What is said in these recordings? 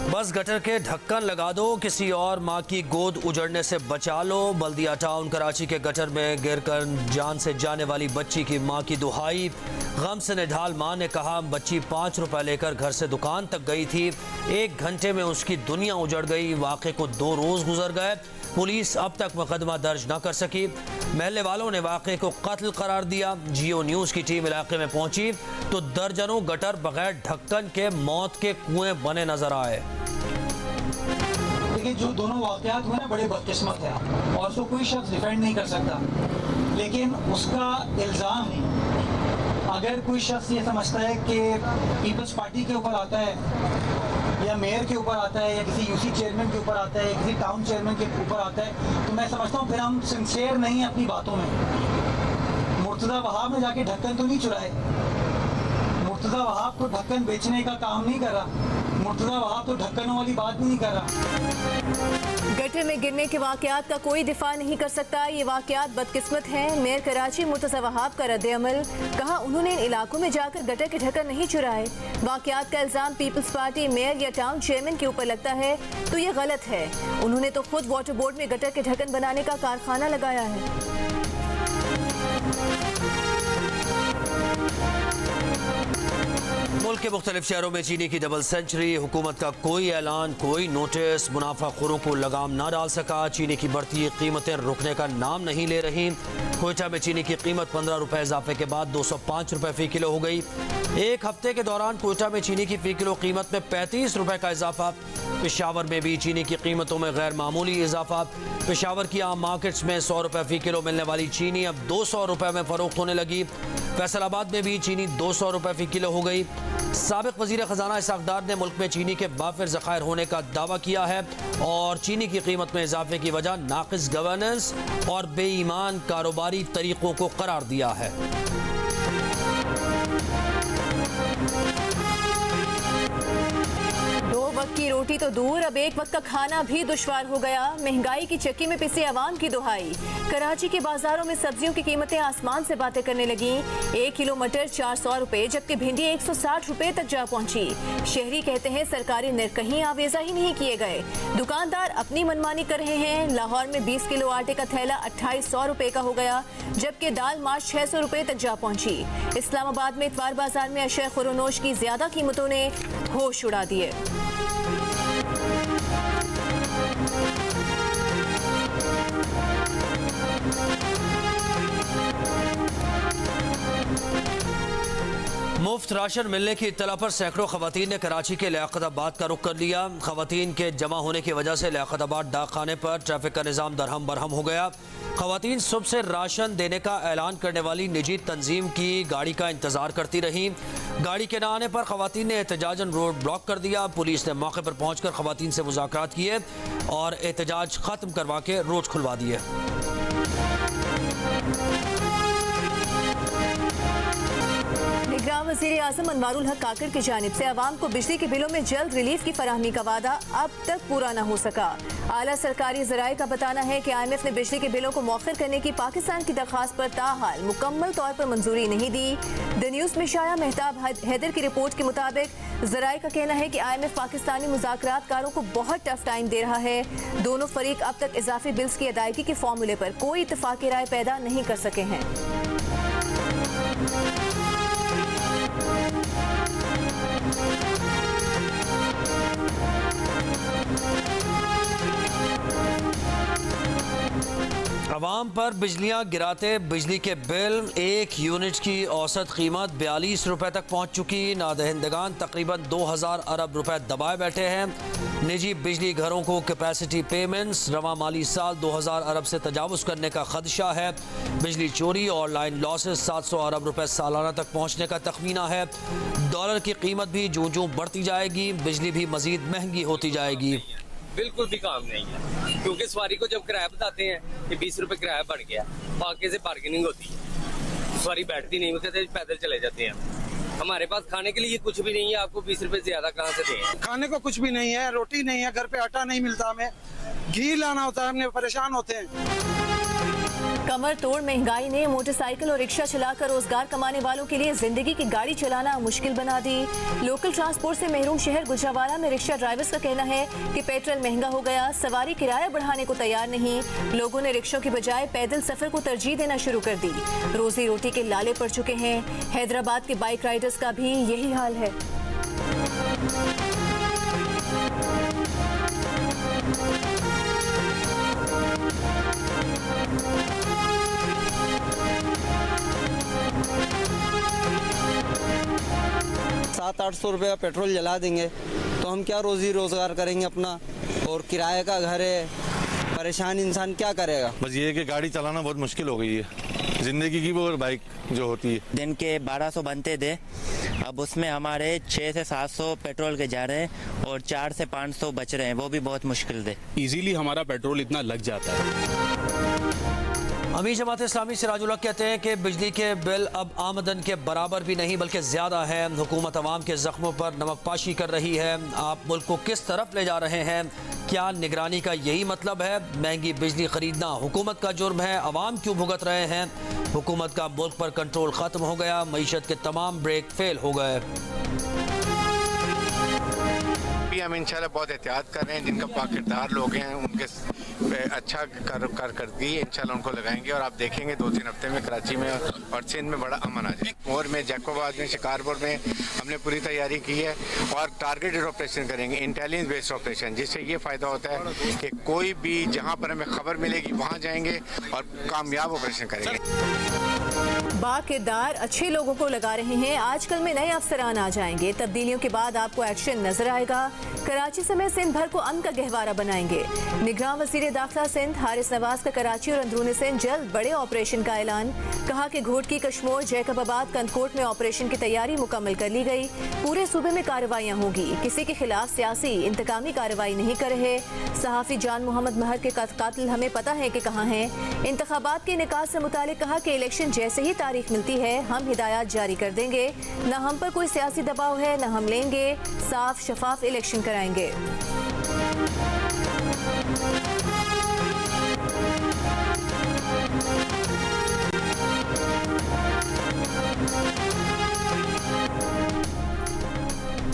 बस गटर के ढक्कन लगा दो, किसी और मां की गोद उजड़ने से बचा लो। बल्दिया टाउन कराची के गटर में गिरकर जान से जाने वाली बच्ची की मां की दुहाई। गम से निढाल मां ने कहा, बच्ची 5 रुपए लेकर घर से दुकान तक गई थी, 1 घंटे में उसकी दुनिया उजड़ गई। वाक़े को 2 रोज गुजर गए, पुलिस अब तक मुकदमा दर्ज न कर सकी। महल्ले वालों ने वाक़े को कत्ल करार दिया। जियो न्यूज़ की टीम इलाके में पहुंची तो दर्जनों गटर बगैर ढक्कन के मौत के कुएं बने नजर आए। लेकिन जो दोनों वाक़यात हुए ना, बड़े बदकिस्मत है और उसको कोई शख्स डिफेंड नहीं कर सकता, लेकिन उसका इल्ज़ाम अगर कोई शख्स ये समझता है कि पीपल्स पार्टी के ऊपर आता है या मेयर के ऊपर आता है या किसी यूसी चेयरमैन के ऊपर आता है या किसी टाउन चेयरमैन के ऊपर आता है, तो मैं समझता हूँ फिर हम सिंसियर नहीं हैं अपनी बातों में। मुर्तज़ा वहाब ने जाके ढक्कन तो नहीं चुराए, मुर्तज़ा वहाब तो ढक्कन बेचने का काम नहीं कर रहा, मुर्तज़ा वहाब तो ढक्कनों वाली बात भी नहीं कर रहा। गटर में गिरने के वाकयात का कोई दिफा नहीं कर सकता, ये वाकयात बदकिस्मत हैं। मेयर कराची मुर्तज़ा वहाब का रद्द-ए-अमल, कहा उन्होंने इन इलाकों में जाकर गटर के ढक्कन नहीं चुराए। वाकयात का इल्ज़ाम पीपल्स पार्टी मेयर या टाउन चेयरमैन के ऊपर लगता है तो ये गलत है। उन्होंने तो खुद वाटर बोर्ड में गटर के ढक्कन बनाने का कारखाना लगाया है। मुल्क के मुख्तलिफ शहरों में चीनी की डबल सेंचुरी, हुकूमत का कोई ऐलान, कोई नोटिस, मुनाफाखोरों को लगाम ना डाल सका। चीनी की बढ़ती कीमतें रुकने का नाम नहीं ले रही। कोयटा में चीनी की कीमत 15 रुपए इजाफे के बाद 205 रुपए फी किलो हो गई। एक हफ्ते के दौरान कोयटा में चीनी की फी किलो कीमत में 35 रुपए का इजाफा। पेशावर में भी चीनी की कीमतों में गैर मामूली इजाफा। पेशावर की आम मार्केट्स में 100 रुपए फी किलो मिलने वाली चीनी अब 200 रुपए में फरोख्त होने लगी। फैसलाबाद में भी चीनी 200 रुपए फी किलो हो गई। साबिक वजीर खजाना इसहाक डार ने मुल्क में चीनी के वाफिर ज़खायर होने का दावा किया है और चीनी की कीमत में इजाफे की वजह नाक़िस गवर्नेंस और बेईमान कारोबारी तरीकों को करार दिया है। वक्त की रोटी तो दूर, अब एक वक्त का खाना भी दुश्वार हो गया। महंगाई की चक्की में पिसी आवाम की दुहाई। कराची के बाजारों में सब्जियों की कीमतें आसमान से बातें करने लगी। 1 किलो मटर 400 रुपए जबकि भिंडी 160 रुपए तक जा पहुंची। शहरी कहते हैं सरकारी निर्ख कहीं आवेजा ही नहीं किए गए, दुकानदार अपनी मनमानी कर रहे हैं। लाहौर में 20 किलो आटे का थैला 2800 रुपए का हो गया जबकि दाल मार्च 600 रुपए तक जा पहुंची। इस्लामाबाद में इतवार बाजार में अशय खुरोनोश की ज्यादा कीमतों ने होश उड़ा दिए। मुफ्त राशन मिलने की इत्तला पर सैकड़ों खवातीन ने कराची के लियाकताबाद का रुख कर लिया। खवातीन के जमा होने की वजह से लियाकताबाद डाक खाने पर ट्रैफिक का निज़ाम दरहम बरहम हो गया। खवातीन सुबह से राशन देने का ऐलान करने वाली निजी तंजीम की गाड़ी का इंतजार करती रहीं। गाड़ी के न आने पर खवातीन ने एहतजाजन रोड ब्लॉक कर दिया। पुलिस ने मौके पर पहुंचकर खवातीन से मुज़ाकरात किए और एहतजाज खत्म करवा के रोड खुलवा दिए। निगरान वज़ीर आज़म अनवारुल हक काकर की जानिब से अवाम को बिजली के बिलों में जल्द रिलीफ की फराहमी का वादा अब तक पूरा न हो सका। आला सरकारी ज़राए का बताना है कि IMF ने बिजली के बिलों को मौखर करने की पाकिस्तान की दरख्वास्त पर ताहाल मुकम्मल तौर पर मंजूरी नहीं दी। द न्यूज़ में शाया मेहताब हैदर की रिपोर्ट के मुताबिक ज़राए का कहना है कि IMF पाकिस्तानी मुज़ाकरातकारों को बहुत टफ टाइम दे रहा है। दोनों फरीक अब तक इजाफी बिल्स की अदायगी के फॉर्मूले पर कोई इत्तफाक़ी राय पैदा नहीं कर सके हैं। अवाम पर बिजलियाँ गिराते बिजली के बिल, 1 यूनिट की औसत कीमत 42 रुपए तक पहुँच चुकी। नादहिंदगान तकरीबन 2000 अरब रुपए दबाए बैठे हैं। निजी बिजली घरों को कैपेसिटी पेमेंट्स रवा माली साल 2000 अरब से तजावुज़ करने का खदशा है। बिजली चोरी और लाइन लॉसेस 700 अरब रुपए सालाना तक पहुँचने का तखमीना है। डॉलर की कीमत भी जूं जूं बढ़ती जाएगी, बिजली भी मजीद महंगी होती जाएगी। बिल्कुल भी काम नहीं है, क्योंकि सवारी को जब किराया बताते हैं कि 20 रुपए किराया बढ़ गया, आगे से बार्गेनिंग होती है, सवारी बैठती नहीं, वो कहते हैं पैदल चले जाते हैं। हमारे पास खाने के लिए कुछ भी नहीं है, आपको 20 रुपए ज्यादा कहाँ से दें? खाने को कुछ भी नहीं है, रोटी नहीं है, घर पे आटा नहीं मिलता, हमें घी लाना होता है, हमने परेशान होते हैं। कमर तोड़ महंगाई ने मोटरसाइकिल और रिक्शा चलाकर रोजगार कमाने वालों के लिए जिंदगी की गाड़ी चलाना मुश्किल बना दी। लोकल ट्रांसपोर्ट से महरूम शहर गुजरावाला में रिक्शा ड्राइवर्स का कहना है कि पेट्रोल महंगा हो गया, सवारी किराया बढ़ाने को तैयार नहीं। लोगों ने रिक्शों की बजाय पैदल सफर को तरजीह देना शुरू कर दी। रोजी रोटी के लाले पड़ चुके हैं। हैदराबाद के बाइक राइडर्स का भी यही हाल है। ₹700-800 पेट्रोल जला देंगे तो हम क्या रोजी रोजगार करेंगे अपना, और किराए का घर है, परेशान इंसान क्या करेगा। बस ये है कि गाड़ी चलाना बहुत मुश्किल हो गई है जिंदगी की, वो बाइक जो होती है। दिन के 1200 बनते थे, अब उसमें हमारे 600 से 700 पेट्रोल के जा रहे हैं और 400 से 500 बच रहे हैं, वो भी बहुत मुश्किल थे। इजीली हमारा पेट्रोल इतना लग जाता है। अमीर जमात इस्लामी सिराजुल्लाह कहते हैं कि बिजली के बिल अब आमदन के बराबर भी नहीं बल्कि ज़्यादा है। हुकूमत अवाम के जख्मों पर नमकपाशी कर रही है। आप मुल्क को किस तरफ ले जा रहे हैं? क्या निगरानी का यही मतलब है? महंगी बिजली खरीदना हुकूमत का जुर्म है, अवाम क्यों भुगत रहे हैं? हुकूमत का मुल्क पर कंट्रोल ख़त्म हो गया, मईशत के तमाम ब्रेक फेल हो गए। हम इंशाल्लाह बहुत एहतियात कर रहे हैं। जिनका पाकिटदार लोग हैं उनके अच्छा कर दी इंशाल्लाह उनको लगाएंगे, और आप देखेंगे 2-3 हफ्ते में कराची में और सिंध में बड़ा अमन आ जाए। मोर में, जैकोबाद में, शिकारपुर में हमने पूरी तैयारी की है और टारगेटेड ऑपरेशन करेंगे, इंटेलिजेंस बेस्ड ऑपरेशन, जिससे ये फ़ायदा होता है कि कोई भी जहाँ पर हमें खबर मिलेगी वहाँ जाएंगे और कामयाब ऑपरेशन करेंगे। बाकिरदार अच्छे लोगों को लगा रहे हैं। आजकल में नए अफसरान आ जाएंगे। तब्दीलियों के बाद आपको एक्शन नजर आएगा। कराची समेत सिंध भर को अमन का गहवारा बनाएंगे। निगरान वज़ीर दाखिला सिंध हारिस नवाज का कराची और अंदरूनी सिंध जल्द बड़े ऑपरेशन का ऐलान। कहा कि घोटकी, कश्मोर, जैकबाबाद, कंदकोट में ऑपरेशन की तैयारी मुकम्मल कर ली गई। पूरे सूबे में कार्रवाइयाँ होगी। किसी के खिलाफ सियासी इंतकामी कार्रवाई नहीं कर रहे। सहाफ़ी जान मोहम्मद महर के कातिल हमें पता है कि कहाँ हैं। इंतखाबात के निकास से मुतालिक कहा कि इलेक्शन जैसे ही तारीख मिलती है हम हिदायत जारी कर देंगे। न हम पर कोई सियासी दबाव है, न हम लेंगे। साफ शफाफ इलेक्शन कराएंगे।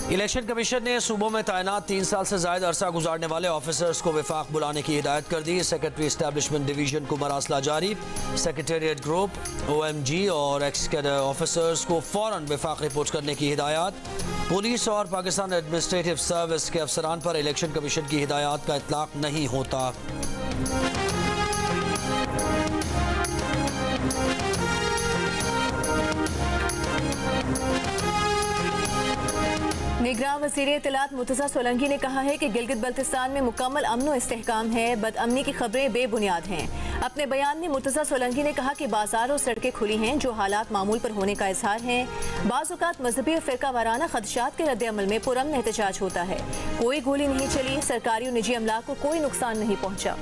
इलेक्शन कमीशन ने सूबों में तैनात 3 साल से ज्यादा अरसा गुजारने वाले ऑफिसर्स को विफाक बुलाने की हिदायत कर दी। सेक्रेटरी एस्टैब्लिशमेंट डिवीजन को मरासला जारी। सेक्रेटेरिएट ग्रुप, OMG और एक्स कैडर ऑफिसर्स को फौरन विफाक रिपोर्ट करने की हिदायत। पुलिस और पाकिस्तान एडमिनिस्ट्रेटिव सर्विस के अफसरान पर इलेक्शन कमीशन की हिदायत का इतलाक नहीं होता। निगरान वज़ीर इत्तलात मुर्तज़ा सोलंकी ने कहा है कि गिलगित बल्तिस्तान में मुकम्मल अमन व इस्तेहकाम है। बदअमनी की खबरें बेबुनियाद हैं। अपने बयान में मुर्तज़ा सोलंकी ने कहा कि बाजार और सड़कें खुली हैं, जो हालात मामूल पर होने का इजहार है। बाज़ औक़ात मजहबी और फ़िरका वाराना खदशात के रद्द-ए-अमल में पुरअमन एहतजाज होता है। कोई गोली नहीं चली, सरकारी और निजी अमलाक को कोई नुकसान नहीं पहुँचा।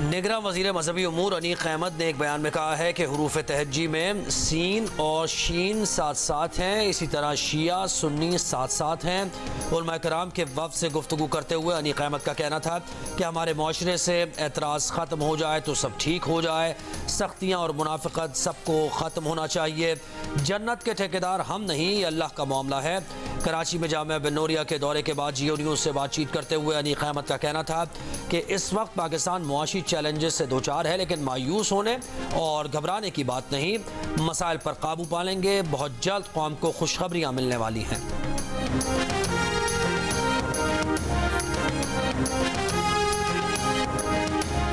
निगरान वज़ीर मजहबी उमूर अनीक अहमद ने एक बयान में कहा है कि हुरूफ तहज्जी में सीन और शीन साथ साथ हैं, इसी तरह शिया सुन्नी साथ साथ हैं। उलमा कराम के वफ़द से गुफ्तगू करते हुए अनीक अहमद का कहना था कि हमारे माशरे से एतराज़ ख़त्म हो जाए तो सब ठीक हो जाए। सख्तियाँ और मुनाफिकत सबको ख़त्म होना चाहिए। जन्नत के ठेकेदार हम नहीं, ये अल्लाह का मामला है। कराची में जामिया बिन नूरिया के दौरे के बाद जियो न्यूज़ से बातचीत करते हुए अनीक अहमद का कहना था कि इस वक्त पाकिस्तान मुआशी चैलेंजेस से दो चार है, लेकिन मायूस होने और घबराने की बात नहीं। मसाइल पर काबू पा लेंगे। बहुत जल्द कौम को खुशखबरियाँ मिलने वाली हैं।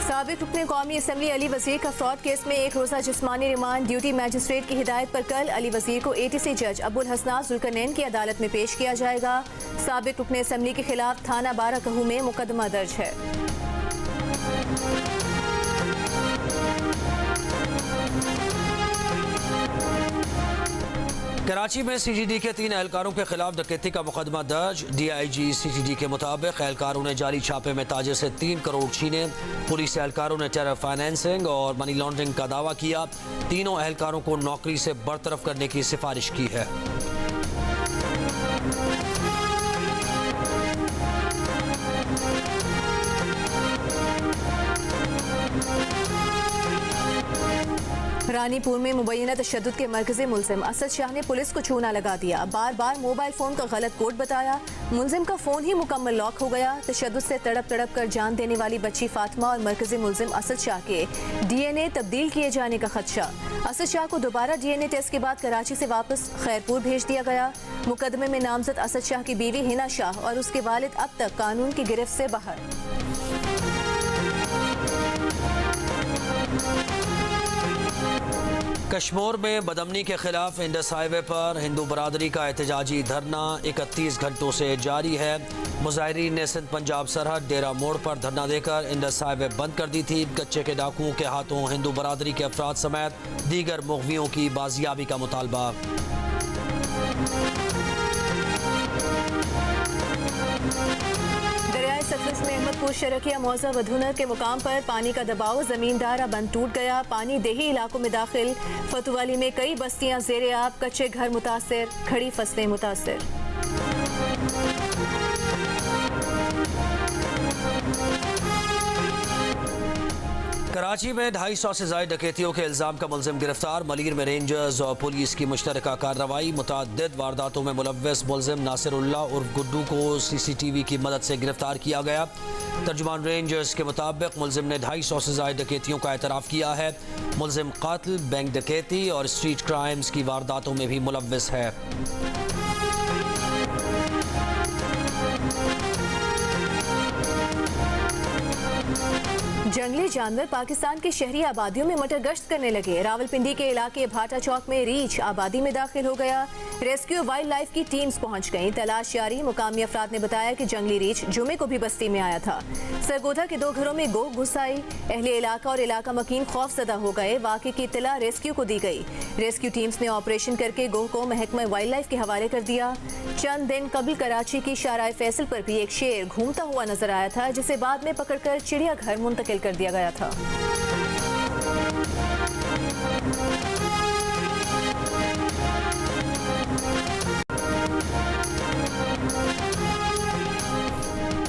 साबिक रुकने कौमी असम्बली अली वज़ीर का फ्रॉड केस में एक रोज़ा जिस्मानी रिमांड ड्यूटी मजिस्ट्रेट की हिदायत पर कल अली वज़ीर को ATC जज अब्दुल हसनान जुल्करनैन की अदालत में पेश किया जाएगा। साबिक रुकने असम्बली के खिलाफ थाना 12 कहू में मुकदमा दर्ज है। कराची में CGD के 3 एहलकारों के खिलाफ डकैती का मुकदमा दर्ज। DIG CGD के मुताबिक एहलकारों ने जाली छापे में ताजिर से 3 करोड़ छीने। पुलिस एहलकारों ने टेरर फाइनेंसिंग और मनी लॉन्ड्रिंग का दावा किया। तीनों एहलकारों को नौकरी से बरतरफ करने की सिफारिश की है। रानीपुर में मुबैना तशद्दुद के मरकजी मुलजिम असद शाह ने पुलिस को चूना लगा दिया। बार बार मोबाइल फ़ोन का गलत कोड बताया। मुलजिम का फ़ोन ही मुकम्मल लॉक हो गया। तशद्दुद से तड़प तड़प कर जान देने वाली बच्ची फातिमा और मरकजी मुलजिम असद शाह के DNA तब्दील किए जाने का खदशा। असद शाह को दोबारा DNA टेस्ट के बाद कराची से वापस खैरपुर भेज दिया गया। मुकदमे में नामजद असद शाह की बीवी हिना शाह और उसके वालिद अब तक कानून की गिरफ्त से बाहर। कश्मीर में बदमनी के खिलाफ इंडस हाईवे पर हिंदू बरादरी का एहतजाजी धरना 31 घंटों से जारी है। मुजाहिरीन ने सिंध पंजाब सरहद डेरा मोड़ पर धरना देकर इंडस हाईवे बंद कर दी थी। कच्चे के डाकुओं के हाथों हिंदू बरादरी के अफराद समेत दीगर मुग़वियों की बाजियाबी का मुतालबा। सतलुज में अहमदपुर शरकिया मौजा वधुनर के मुकाम पर पानी का दबाव, जमींदारा बंद टूट गया। पानी देही इलाकों में दाखिल। फतुवाली में कई बस्तियां ज़ेरे आब, कच्चे घर मुतासिर, खड़ी फसलें मुतासिर। कराची में 250 से ज़ायद डकैतियों के इल्ज़ाम का मुलजिम गिरफ्तार। मलीर में रेंजर्स और पुलिस की मुश्तरका कार्रवाई। मुतअद्दिद वारदातों में मुलव्वस मुलजिम नासिरुल्लाह उर्फ गुड्डू को CCTV की मदद से गिरफ्तार किया गया। तर्जुमान रेंजर्स के मुताबिक मुलजिम ने 250 से ज़ायद डकैतियों का एतराफ़ किया है। मुलजिम कातिल, बैंक डकैती और स्ट्रीट क्राइम्स की वारदातों में भी मुलव्वस है। जंगली जानवर पाकिस्तान की शहरी आबादियों में मटर गश्त करने लगे। रावलपिंडी के इलाके भाटा चौक में रीछ आबादी में दाखिल हो गया। रेस्क्यू वाइल्ड लाइफ की टीम्स पहुंच गईं। तलाश जारी। मुकामी अफराद ने बताया कि जंगली रीछ जुमे को भी बस्ती में आया था। सरगोधा के 2 घरों में गो घुस आई। अहले इलाका और इलाका मकीन खौफजदा हो गए। वाक़े की इत्तला रेस्क्यू को दी गई। रेस्क्यू टीम्स ने ऑपरेशन करके गोह को महकमा वाइल्ड लाइफ के हवाले कर दिया। चंद दिन कबल कराची की शाहराह फैसल पर भी एक शेर घूमता हुआ नजर आया था, जिसे बाद में पकड़कर चिड़ियाघर मुंतकिल कर दिया गया था।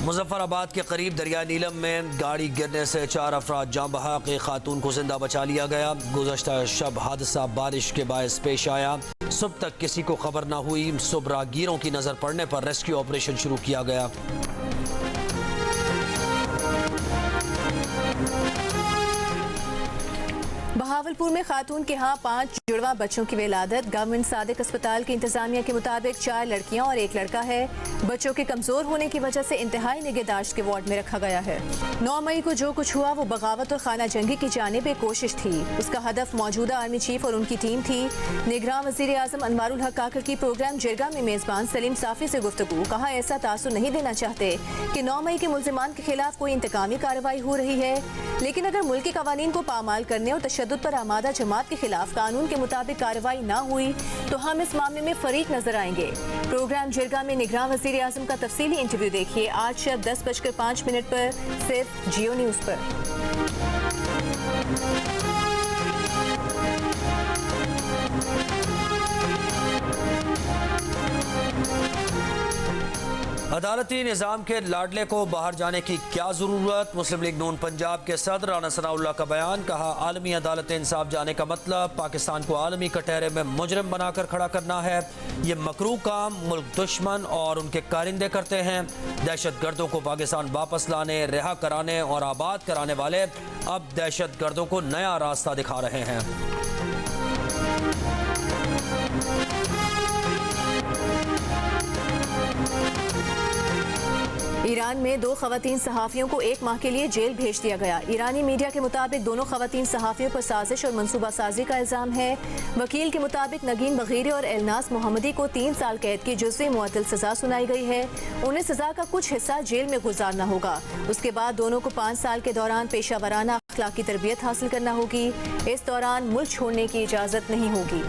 मुजफ्फराबाद के करीब दरिया नीलम में गाड़ी गिरने से 4 अफराद जाँ बहक, एक खातून को जिंदा बचा लिया गया। गुज़श्ता शब हादसा बारिश के बायस पेश आया। सुबह तक किसी को खबर न हुई। सुबह राहगीरों की नजर पड़ने पर रेस्क्यू ऑपरेशन शुरू किया गया। बहावलपुर में खातून के यहाँ 5 जुड़वा बच्चों की विलादत। गवर्नमेंट सादिक अस्पताल की इंतजामिया के मुताबिक 4 लड़कियां और 1 लड़का है। बच्चों के कमजोर होने की वजह से इंतहाई निगहदाश्त के वार्ड में रखा गया है। 9 मई को जो कुछ हुआ वो बगावत और खाना जंगी की जानिब एक कोशिश थी। उसका हदफ मौजूदा आर्मी चीफ और उनकी टीम थी। निगरान वज़ीर आज़म अनवारुल हक काकर की प्रोग्राम जिरगा में मेजबान सलीम साफी से गुफ्तगू। कहा, ऐसा तासुर नहीं देना चाहते कि 9 मई के मुल्जिमान के खिलाफ कोई इंतकामी कार्रवाई हो रही है, लेकिन अगर मुल्की कवानीन को पामाल करने और तशद्दुद पर आमादा जमात के खिलाफ कानून के मुताबिक कार्रवाई न हुई तो हम इस मामले में फरीक नजर आएंगे। प्रोग्राम जिरगा में निगरान वज़ीर आज़म का तफसीली इंटरव्यू देखिए आज शब 10:05 पर सिर्फ जियो न्यूज़ पर। अदालती निज़ाम के लाडले को बाहर जाने की क्या ज़रूरत? मुस्लिम लीग नून पंजाब के सदर राना सनाउल्लाह का बयान। कहा, आलमी अदालत इंसाफ जाने का मतलब पाकिस्तान को आलमी कटहरे में मुजरिम बनाकर खड़ा करना है। ये मकरू काम मुल्क दुश्मन और उनके कारिंदे करते हैं। दहशत गर्दों को पाकिस्तान वापस लाने, रिहा कराने और आबाद कराने वाले अब दहशत गर्दों को नया रास्ता दिखा रहे हैं। ईरान में 2 खवातीन सहाफ़ियों को 1 माह के लिए जेल भेज दिया गया। ईरानी मीडिया के मुताबिक दोनों खवातीन सहाफ़ियों पर साजिश और मनसूबा साजी का इल्ज़ाम है। वकील के मुताबिक नगीन बगीरी और एलनास मोहम्मदी को 3 साल कैद की जुज़वी मुअत्तल सज़ा सुनाई गई है। उन्हें सज़ा का कुछ हिस्सा जेल में गुजारना होगा। उसके बाद दोनों को 5 साल के दौरान पेशा वराना अखलाकी तरबियत हासिल करना होगी। इस दौरान मुल्क छोड़ने की इजाज़त नहीं होगी।